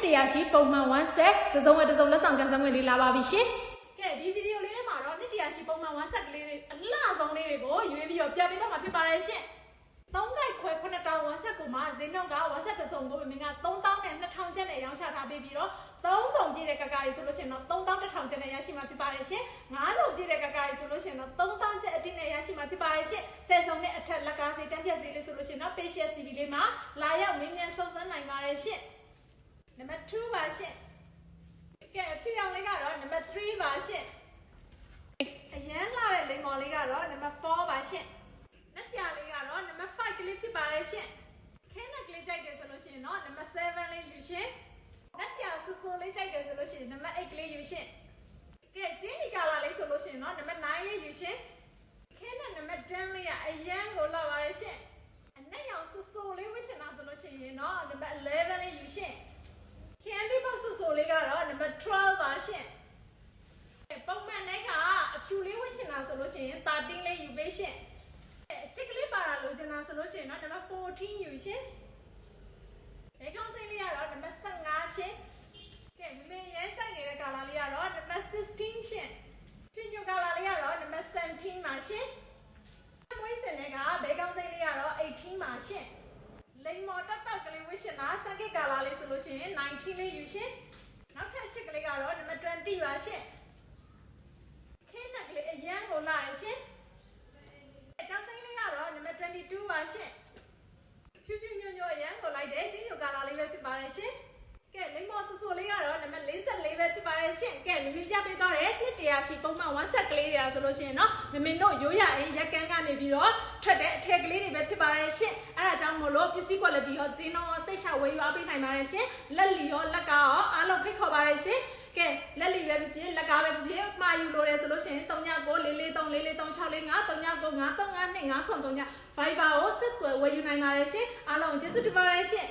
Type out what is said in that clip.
တရားရှိပုံမှန်1 set တစ်စုံလက်ဆောင်ကန်ဆယ်ငွေလေးလာပါပြီရှင်ကဲဒီဗီဒီယိုလေးထဲမှာတော့နှစ်တရားရှိပုံမှန်1 set ကလေးတွေအလှဆုံးလေးတွေကိုရွေးပြီးတော့ပြပေးတော့မှာဖြစ်ပါတယ်ရှင်3ခိုက်ခွဲ9000 1 set ကိုမှဈေးနှုန်းက1 set တစ်စုံကိုမင်းက3000နဲ့2000ကျပ်နဲ့ရောင်းချထားပေးပြီးတော့3စုံပြည့်တဲ့ကကားကြီးဆိုလို့ရှိရင်တော့3100ကျပ်နဲ့ရရှိမှာဖြစ်ပါတယ်ရှင်5စုံပြည့်တဲ့ကကားကြီးဆိုလို့ရှိရင်တော့3000ကျပ်အတိနဲ့ရရှိမှာဖြစ်ပါတယ်ရှင်10စုံနဲ့အထက်လက်ကားစီတန်းပြက်စီလေးဆိုလို့ရှိရင်တော့ Patient CV လေးမှာလာရောက်မင်းမြန်စုံစမ်းနိုင်ပါတယ်ရှင်နံပါတ်2ပါရှင်ကဲအဖြစ်ရောင်လေးကတော့နံပါတ်3ပါရှင်အရန်လာတဲ့လိမ်မော်လေးကတော့နံပါတ်4ပါရှင်နက်ပြလေးကတော့နံပါတ်5ကလေးဖြစ်ပါတယ်ရှင်ခဲနက်ကလေးကြိုက်တယ်ဆိုလို့ရှိရင်တော့နံပါတ်7လေးယူရှင်နက်ပြဆူဆူလေးကြိုက်တယ်ဆိုလို့ရှိရင်နံပါတ်8ကလေးယူရှင်ကဲဂျင်းဒီကာလာလေးဆိုလို့ရှိရင်တော့နံပါတ်9လေးယူရှင်ခဲနက်နံပါတ်10လေးကအရန်ကိုလာပါတယ်ရှင်အနက်ရောင်ဆူဆူလေးဝှရှင်တာဆိုလို့ရှိရင်တော့နံပါတ်11လေးယူရှင်ခင်းဒီဘောက်ဆူဆူလေးကတော့နံပါတ်12ပါရှင်ပုံမှန်တိုင်းကအဖြူလေးဝှရှင်တာဆိုလို့ရှိရင်13လေးယူပေးရှင်အချစ်ကလေးပါတာလိုချင်တာဆိုလို့ရှိရင်တော့နံပါတ်14ယူရှင်ဘဲကောင်းစိမ့်လေးကတော့နံပါတ်15ရှင်ကဲမမေရဲကြိုက်နေတဲ့ကာလာလေးကတော့နံပါတ်16ရှင်ချွေညိုကာလာလေးကတော့နံပါတ်17ပါရှင်မွေးစင်တွေကဘဲကောင်းစိမ့်လေးကတော့18ပါရှင်လိမ်မော်တက်ကလေးဝှရှင်တာစက်ကကာလာလေးဆိုလို့ရှိရင်19လေးယူရှင်နောက်ထပ်8ကလေးကတော့နံပါတ်20ပါရှင်ခင်းနက်ကလေးအရန်ကိုလာရရှင်ကျောင်းစိမ့်လေးကတော့နံပါတ်22ပါရှင်ဖြူဖြူညွညွအရန်ကိုလိုက်တဲ့ချင်းညိုကာလာလေးပဲဖြစ်ပါတယ်ရှင်ကဲလိမ္မော်ဆူဆူလေးကတော့နံပါတ်44ပဲဖြစ်ပါတယ်ရှင်ကဲမမီပြပေးသွားတဲ့နှစ်တရားရှိပုံမှန်1 set ကလေးတွေဆိုလို့ရှိရင်တော့မမင်းတို့ရိုးရရင်ရက်ကန်းကနေပြီးတော့ထွက်တဲ့အထက်ကလေးတွေပဲဖြစ်ပါတယ်ရှင်အဲဒါကြောင့်မို့လို့ပစ္စည်း quality ရောဈေးနှုန်းရောစိတ်ချဝယ်ယူအားပေးနိုင်ပါတယ်ရှင်လက်လီရောလက်ကားရောအားလုံးဖိတ်ခေါ်ပါတယ်ရှင်ကဲလက်လီပဲဖြစ်လက်ကားပဲဖြစ်မှာယူလို့ရဆိုလို့ရှိရင်399443464539935253 Viber ကိုဆက်သွယ်ဝယ်ယူနိုင်ပါတယ်ရှင်အားလုံးကျေးဇူးတင်ပါတယ်ရှင်